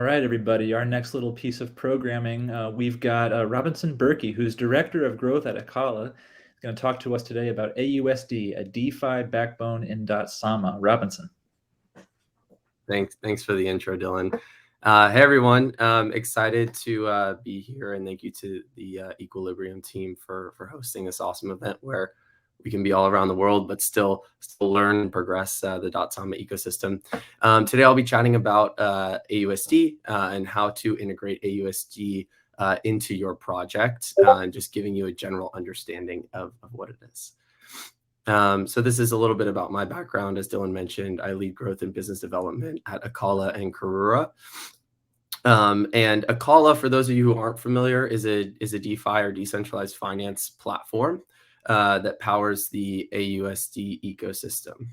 All right, everybody, our next little piece of programming, we've got Robinson Berkey, who's Director of Growth at Akala. He's going to talk to us today about aUSD, a DeFi backbone in Dotsama. Robinson. Thanks for the intro, Dylan. Hey, everyone. Excited to be here, and thank you to the Equilibrium team for hosting this awesome event where we can be all around the world, but still learn and progress the Dotsama ecosystem. Today, I'll be chatting about aUSD and how to integrate aUSD into your project, and just giving you a general understanding of what it is. So this is a little bit about my background. As Dylan mentioned, I lead growth and business development at Akala and Karura. And Akala, for those of you who aren't familiar, is a DeFi or decentralized finance platform that powers the aUSD ecosystem.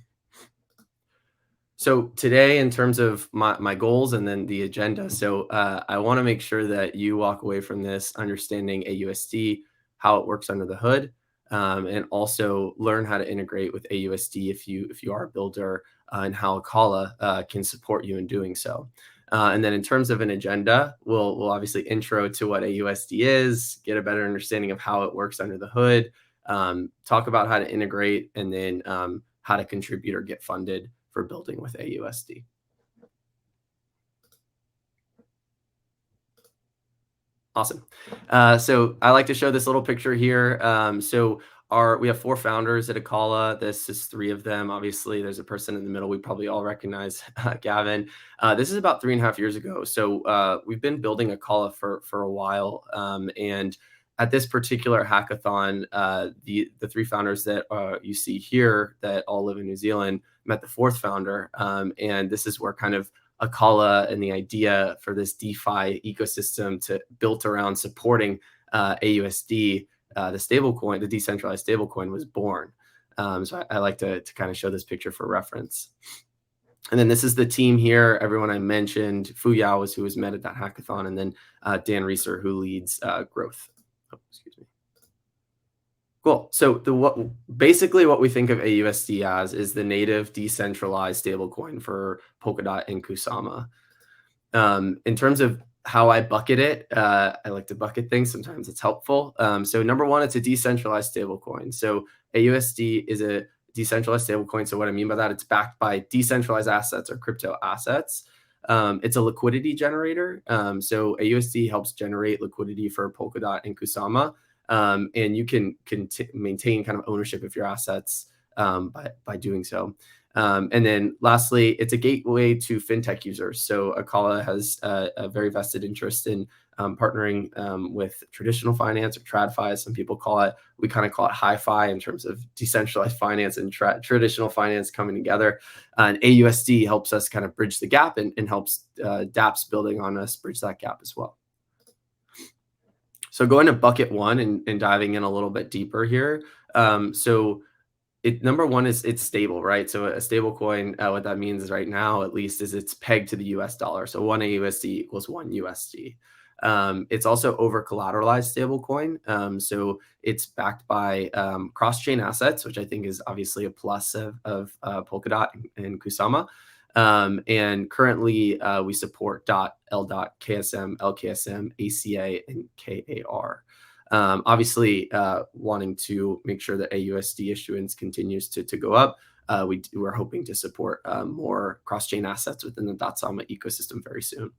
So today, in terms of my goals and then the agenda, so I want to make sure that you walk away from this understanding aUSD, how it works under the hood, and also learn how to integrate with aUSD if you are a builder, and how Akala can support you in doing so. And then in terms of an agenda, we'll obviously intro to what aUSD is, get a better understanding of how it works under the hood, talk about how to integrate, and then how to contribute or get funded for building with aUSD. Awesome. So I like to show this little picture here. We have 4 founders at Akala. This is 3 of them. Obviously, there's a person in the middle we probably all recognize, Gavin. This is about 3.5 years ago. So we've been building Akala for a while. And at this particular hackathon, the 3 founders that you see here that all live in New Zealand met the 4th founder. And this is where kind of Akala and the idea for this DeFi ecosystem built around supporting aUSD, the stablecoin, the decentralized stablecoin, was born. So I like to kind of show this picture for reference. And then this is the team here. Everyone I mentioned, Fu Yao who was met at that hackathon, and then Dan Reeser, who leads growth. Oh, excuse me. Cool. So basically what we think of aUSD as is the native decentralized stablecoin for Polkadot and Kusama. In terms of how I bucket it, I like to bucket things. Sometimes it's helpful. So number one, it's a decentralized stablecoin. So aUSD is a decentralized stablecoin. So what I mean by that, it's backed by decentralized assets or crypto assets. It's a liquidity generator. So aUSD helps generate liquidity for Polkadot and Kusama. And you can maintain kind of ownership of your assets by doing so. And then lastly, it's a gateway to FinTech users. So Akala has a very vested interest in partnering with traditional finance, or TradFi, as some people call it. We kind of call it hi-fi in terms of decentralized finance and traditional finance coming together. And aUSD helps us kind of bridge the gap and helps dApps building on us bridge that gap as well. So going to bucket 1 and diving in a little bit deeper here. Number one is it's stable, right? So a stable coin, what that means is right now, at least, is it's pegged to the US dollar. So 1 aUSD equals 1 USD. It's also over collateralized stable coin. So it's backed by cross-chain assets, which I think is obviously a plus of Polkadot and Kusama. And currently we support L, KSM, LKSM, ACA, and KAR. Obviously, wanting to make sure that aUSD issuance continues to go up, we're hoping to support more cross-chain assets within the Dotsama ecosystem very soon.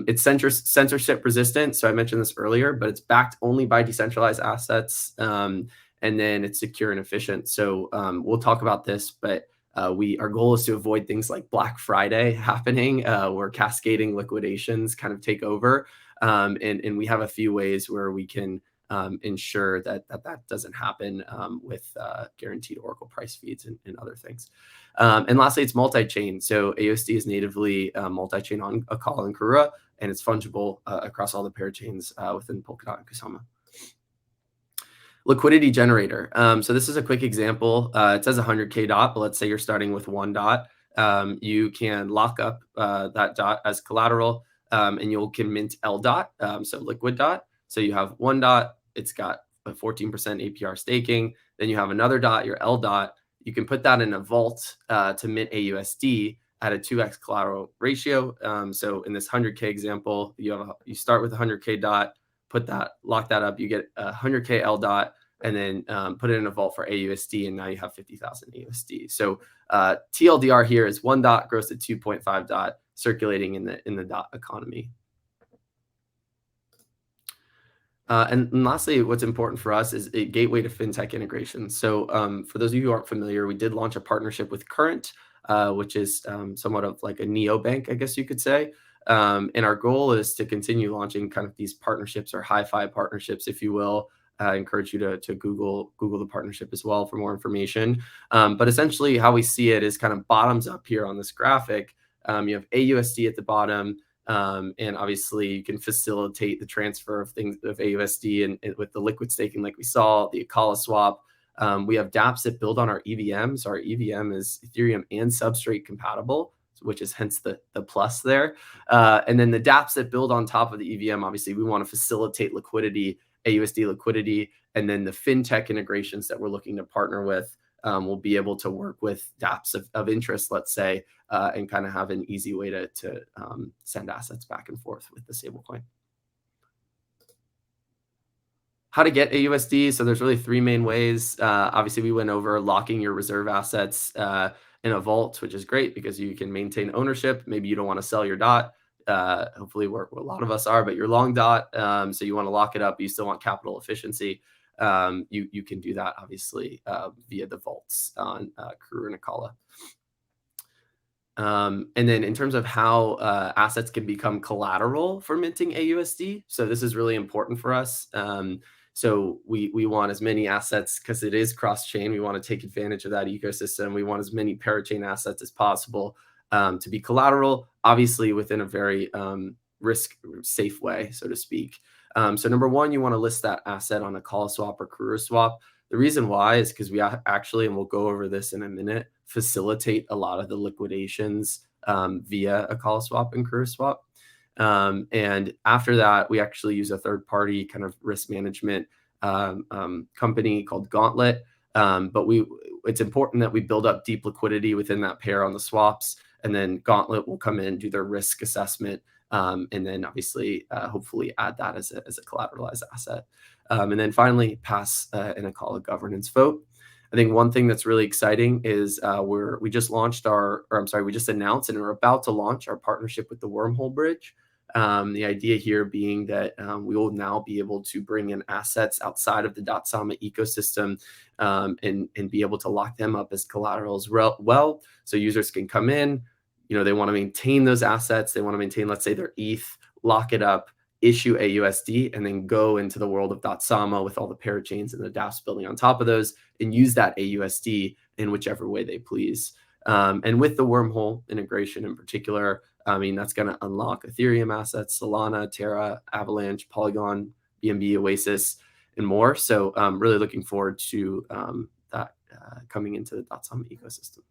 It's censorship resistant, so I mentioned this earlier, but it's backed only by decentralized assets, and then it's secure and efficient. So we'll talk about this, but our goal is to avoid things like Black Friday happening, where cascading liquidations kind of take over. And we have a few ways where we can ensure that doesn't happen with guaranteed Oracle price feeds and other things. And lastly, it's multi-chain. So aUSD is natively multi-chain on Akala and Karura, and it's fungible across all the parachains within Polkadot and Kusama. Liquidity generator. So this is a quick example. It says 100K dot, but let's say you're starting with 1 dot. You can lock up that dot as collateral, and you can mint L dot, so liquid dot. So you have 1 dot, it's got a 14% APR staking. Then you have another dot, your L dot. You can put that in a vault to mint aUSD at a 2x collateral ratio. So in this 100K example, you start with 100K dot, lock that up, you get 100K L dot, and then put it in a vault for aUSD, and now you have 50,000 aUSD. So TLDR here is 1 dot grows to 2.5 dot circulating in the dot economy. And lastly, what's important for us is a gateway to FinTech integration. So for those of you who aren't familiar, we did launch a partnership with Current, which is somewhat of like a neobank, I guess you could say. And our goal is to continue launching kind of these partnerships, or hi-fi partnerships, if you will. I encourage you to Google the partnership as well for more information. But essentially how we see it is kind of bottoms up here on this graphic. You have aUSD at the bottom, and obviously you can facilitate the transfer of things of aUSD and with the liquid staking like we saw, the Akala swap. We have dApps that build on our EVM. So our EVM is Ethereum and Substrate compatible, which is hence the plus there. And then the dApps that build on top of the EVM, obviously we want to facilitate liquidity, aUSD liquidity, and then the FinTech integrations that we're looking to partner with will be able to work with dApps of interest, let's say, and kind of have an easy way to send assets back and forth with the stablecoin. How to get aUSD? So there's really 3 main ways. Obviously, we went over locking your reserve assets in a vault, which is great because you can maintain ownership. Maybe you don't want to sell your dot. Hopefully, a lot of us are, but you're long dot, so you want to lock it up. You still want capital efficiency. You can do that obviously via the vaults on Karuna and Akala. And then in terms of how assets can become collateral for minting aUSD, so this is really important for us. So we want as many assets, because it is cross-chain. We want to take advantage of that ecosystem. We want as many parachain assets as possible to be collateral, obviously within a very risk-safe way, so to speak. So number one, you want to list that asset on a Akala swap or Karuna swap. The reason why is because we actually, and we'll go over this in a minute, facilitate a lot of the liquidations via a Akala swap and Karuna swap. And after that, we actually use a third-party kind of risk management company called Gauntlet. But it's important that we build up deep liquidity within that pair on the swaps, and then Gauntlet will come in, do their risk assessment, and then obviously, hopefully add that as a collateralized asset. And then finally, pass an Akala governance vote. I think one thing that's really exciting is we just announced and we're about to launch our partnership with the Wormhole Bridge. The idea here being that we will now be able to bring in assets outside of the Dotsama ecosystem and be able to lock them up as collateral as well. So users can come in, they want to maintain those assets. They want to maintain, let's say, their ETH, lock it up, issue aUSD, and then go into the world of Dotsama with all the parachains and the dApps building on top of those and use that aUSD in whichever way they please. And with the Wormhole integration in particular, I mean, that's going to unlock Ethereum assets, Solana, Terra, Avalanche, Polygon, BNB, Oasis, and more. So really looking forward to that coming into the Dotsama ecosystem.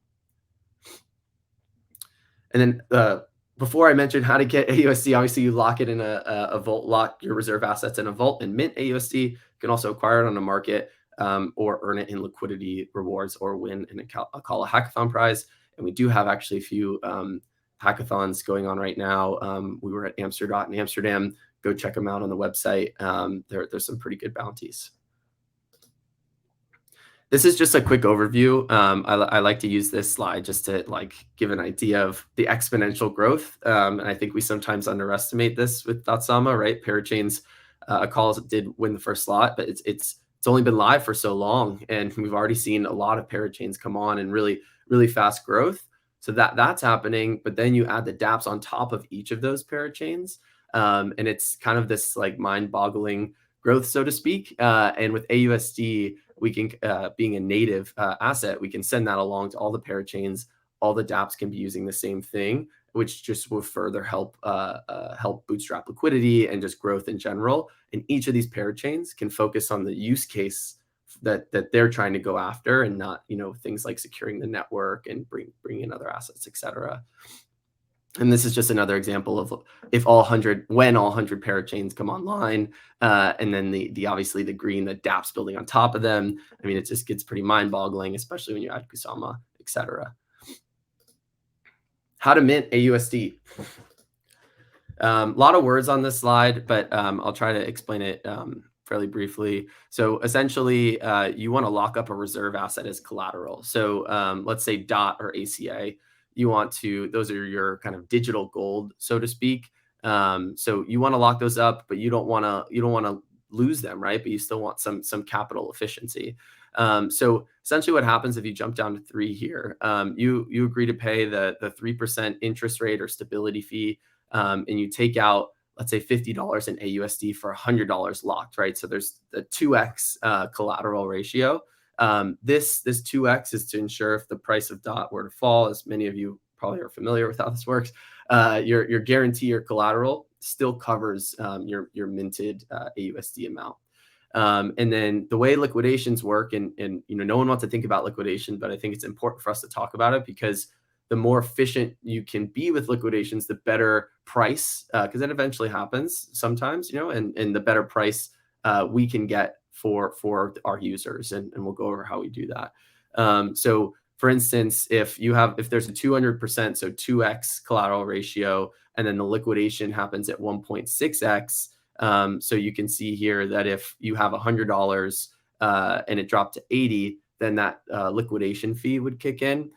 And then before I mentioned how to get aUSD, obviously you lock it in a vault, lock your reserve assets in a vault and mint aUSD. You can also acquire it on the market or earn it in liquidity rewards or win an Akala hackathon prize. And we do have actually a few hackathons going on right now. We were at Amsterdam in Amsterdam. Go check them out on the website. There's some pretty good bounties. This is just a quick overview. I like to use this slide just to give an idea of the exponential growth. And I think we sometimes underestimate this with Dotsama, right? Parachains, Akala did win the first slot, but it's only been live for so long, and we've already seen a lot of parachains come on and really, really fast growth. So that's happening, but then you add the dApps on top of each of those parachains, and it's kind of this mind-boggling growth, so to speak. And with aUSD, we can, being a native asset, we can send that along to all the parachains. All the dApps can be using the same thing, which just will further help bootstrap liquidity and just growth in general. And each of these parachains can focus on the use case that they're trying to go after, and not things like securing the network and bring in other assets, etc. And this is just another example of when all 100 parachains come online, and then the obviously the green, the dApps building on top of them. I mean, it just gets pretty mind-boggling, especially when you add Kusama, etc. How to mint aUSD. A lot of words on this slide, but I'll try to explain it fairly briefly. So essentially, you want to lock up a reserve asset as collateral. So let's say DOT or ACA. You want to; those are your kind of digital gold, so to speak. So you want to lock those up, but you don't want to lose them, right? But you still want some capital efficiency. So essentially, what happens if you jump down to 3 here? You agree to pay the 3% interest rate or stability fee. And you take out, let's say, $50 in aUSD for $100 locked, right? So there's the 2x collateral ratio. This 2x is to ensure if the price of DOT were to fall, as many of you probably are familiar with how this works, your guarantee or collateral still covers your minted aUSD amount. And then the way liquidations work, and no one wants to think about liquidation, but I think it's important for us to talk about it because the more efficient you can be with liquidations, the better price, because that eventually happens sometimes, and the better price we can get for our users, and we'll go over how we do that. So for instance, if there's a 200%, so 2x collateral ratio, and then the liquidation happens at 1.6x, so you can see here that if you have $100 and it dropped to 80, then that liquidation fee would kick in.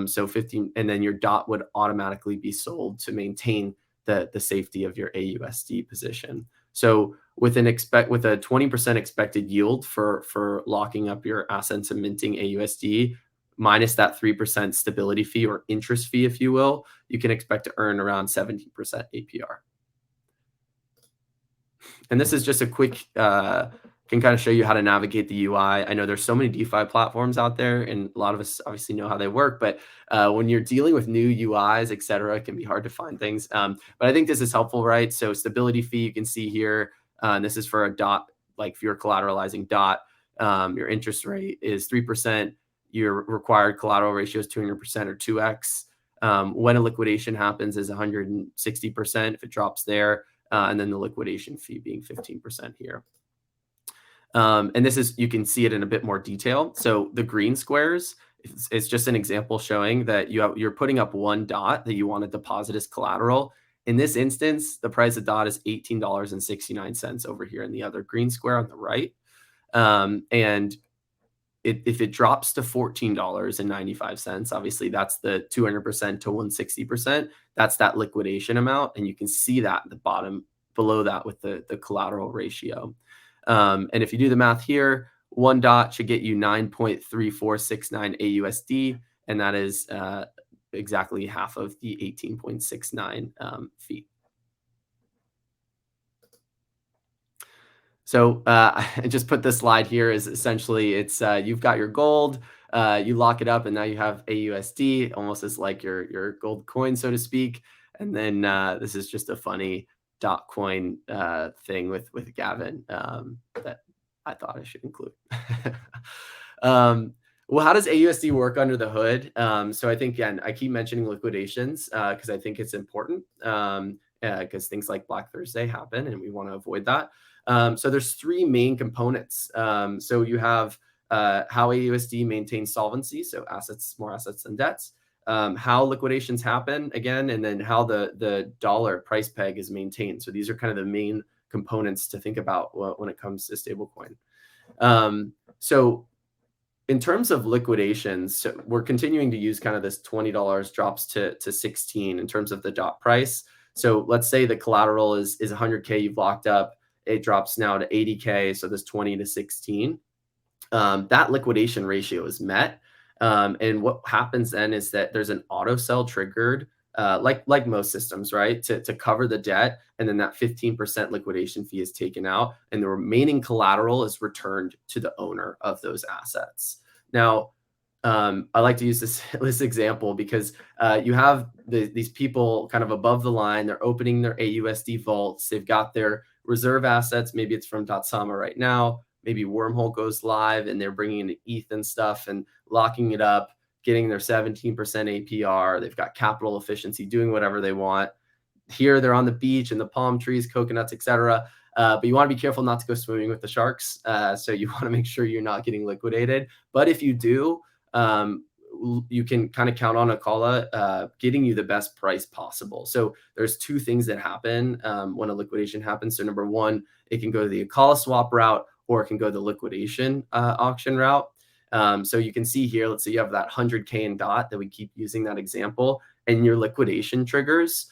So 15, and then your DOT would automatically be sold to maintain the safety of your aUSD position. So with a 20% expected yield for locking up your assets and minting aUSD, minus that 3% stability fee or interest fee, if you will, you can expect to earn around 17% APR. And this is just a quick, can kind of show you how to navigate the UI. I know there's so many DeFi platforms out there, and a lot of us obviously know how they work, but when you're dealing with new UIs, et cetera, it can be hard to find things. But I think this is helpful, right? So stability fee, you can see here, and this is for a DOT, like if you're collateralizing DOT, your interest rate is 3%, your required collateral ratio is 200% or 2x. When a liquidation happens is 160% if it drops there, and then the liquidation fee being 15% here. And this is, you can see it in a bit more detail. So the green squares, it's just an example showing that you're putting up one DOT that you want to deposit as collateral. In this instance, the price of DOT is $18.69 over here in the other green square on the right. And if it drops to $14.95, obviously that's the 200% to 160%. That's that liquidation amount. And you can see that at the bottom below that with the collateral ratio. And if you do the math here, one DOT should get you 9.3469 aUSD, and that is exactly half of the 18.69 fee. So I just put this slide here is essentially it's you've got your gold, you lock it up, and now you have aUSD, almost as like your gold coin, so to speak. And then this is just a funny dot coin thing with Gavin that I thought I should include. Well, how does aUSD work under the hood? So I think, again, I keep mentioning liquidations because I think it's important because things like Black Thursday happen and we want to avoid that. So there's 3 main components. So you have how aUSD maintains solvency, so more assets than debts. How liquidations happen again, and then how the dollar price peg is maintained. So these are kind of the main components to think about when it comes to stablecoin. So in terms of liquidations, so we're continuing to use kind of this $20 drops to 16 in terms of the DOT price. So let's say the collateral is 100K you've locked up. It drops now to 80K, so this 20 to 16. That liquidation ratio is met. And what happens then is that there's an auto sell triggered, like most systems, right, to cover the debt. And then that 15% liquidation fee is taken out, and the remaining collateral is returned to the owner of those assets. Now, I like to use this example because you have these people kind of above the line. They're opening their aUSD vaults. They've got their reserve assets. Maybe it's from Dotsama right now. Maybe Wormhole goes live and they're bringing in ETH and stuff and locking it up, getting their 17% APR. They've got capital efficiency, doing whatever they want. Here they're on the beach and the palm trees, coconuts, etc. But you want to be careful not to go swimming with the sharks. So you want to make sure you're not getting liquidated. But if you do, you can kind of count on Akala getting you the best price possible. So there's two things that happen when a liquidation happens. So number one, it can go to the Akala swap route, or it can go the liquidation auction route. So you can see here, let's say you have that 100K in DOT that we keep using that example, and your liquidation triggers.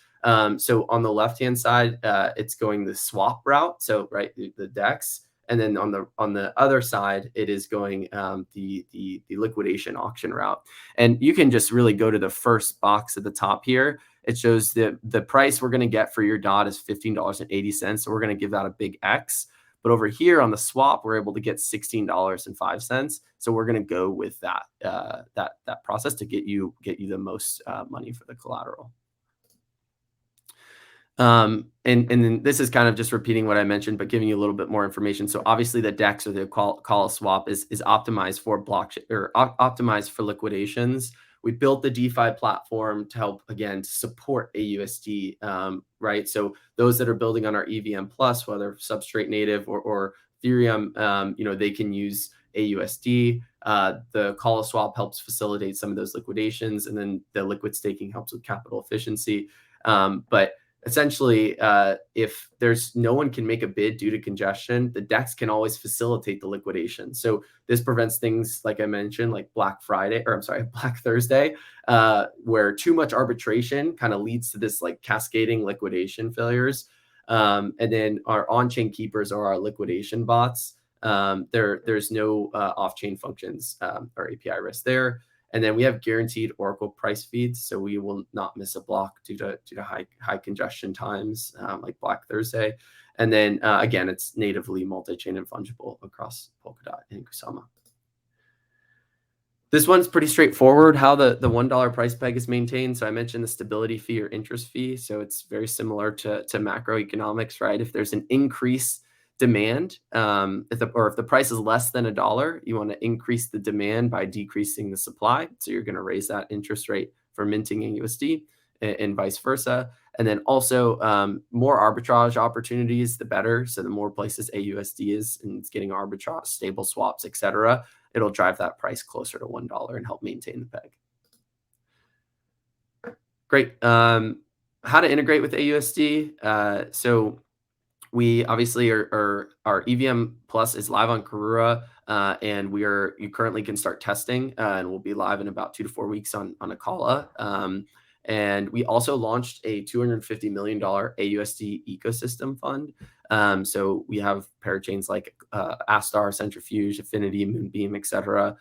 So on the left-hand side, it's going the swap route. So right, the DEX. And then on the other side, it is going the liquidation auction route. And you can just really go to the first box at the top here. It shows the price we're going to get for your DOT is $15.80. So we're going to give that a big X. But over here on the swap, we're able to get $16.05. So we're going to go with that that process to get you the most money for the collateral. And then this is kind of just repeating what I mentioned, but giving you a little bit more information. So obviously the DEX, or the call swap, is optimized for blockchain, or optimized for liquidations. We built the DeFi platform to help, again, to support aUSD, right? So those that are building on our EVM Plus, whether substrate native or Ethereum, they can use aUSD. The call swap helps facilitate some of those liquidations, and then the liquid staking helps with capital efficiency. But essentially, if there's no one can make a bid due to congestion, the DEX can always facilitate the liquidation. So this prevents things, like I mentioned, like Black Thursday, where too much arbitration kind of leads to this like cascading liquidation failures. And then our on-chain keepers are our liquidation bots. There's no off-chain functions or API risk there. And then we have guaranteed Oracle price feeds, so we will not miss a block due to high congestion times like Black Thursday. And then again, it's natively multi-chain and fungible across Polkadot and Kusama. This one's pretty straightforward, how the $1 price peg is maintained. So I mentioned the stability fee or interest fee. So it's very similar to macroeconomics, right? If there's an increase demand, if the price is less than $1, you want to increase the demand by decreasing the supply. So you're going to raise that interest rate for minting aUSD, and vice versa. And then also more arbitrage opportunities, the better. So the more places aUSD is and it's getting arbitrage, stable swaps, etc., it'll drive that price closer to $1 and help maintain the peg. Great. How to integrate with aUSD. So we obviously our EVM Plus is live on Karura, and you currently can start testing, and we'll be live in about 2 to 4 weeks on Akala. And we also launched a $250 million aUSD ecosystem fund. So we have parachains like Astar, Centrifuge, Affinity, Moonbeam, etc.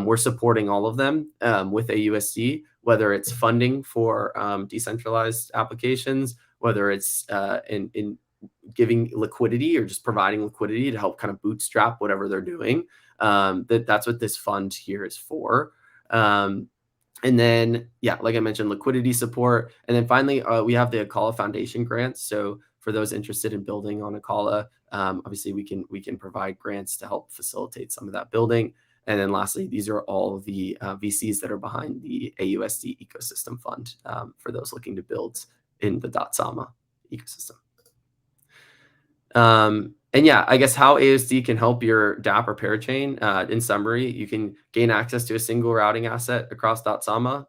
We're supporting all of them with aUSD, whether it's funding for decentralized applications, whether it's in giving liquidity or just providing liquidity to help kind of bootstrap whatever they're doing. That's what this fund here is for. And then, yeah, like I mentioned, liquidity support. And then finally, we have the Akala Foundation grants. So for those interested in building on Akala, obviously we can provide grants to help facilitate some of that building. And then lastly, these are all the VCs that are behind the aUSD ecosystem fund for those looking to build in the Dotsama ecosystem. And yeah, I guess how aUSD can help your dApp or parachain. In summary, you can gain access to a single routing asset across Dotsama,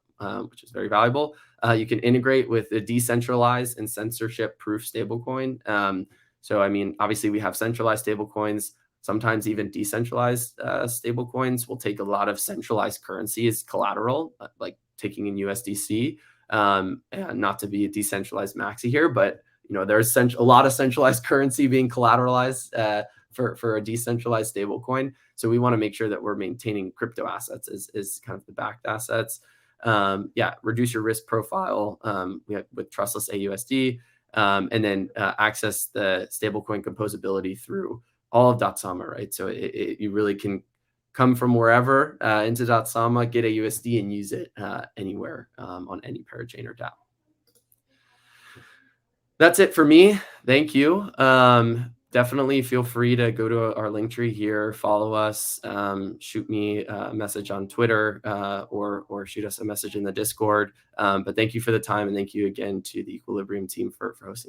which is very valuable. You can integrate with a decentralized and censorship-proof stablecoin. So, I mean, obviously we have centralized stablecoins. Sometimes even decentralized stablecoins will take a lot of centralized currency as collateral, like taking in USDC. And not to be a decentralized maxi here, but there's a lot of centralized currency being collateralized for a decentralized stablecoin. So we want to make sure that we're maintaining crypto assets as kind of the backed assets. Reduce your risk profile with trustless aUSD, and then access the stablecoin composability through all of Dotsama, right? So you really can come from wherever into Dotsama, get aUSD, and use it anywhere on any parachain or dApp. That's it for me. Thank you. Definitely feel free to go to our link tree here, follow us, shoot me a message on Twitter, or shoot us a message in the Discord. But thank you for the time, and thank you again to the Equilibrium team for hosting.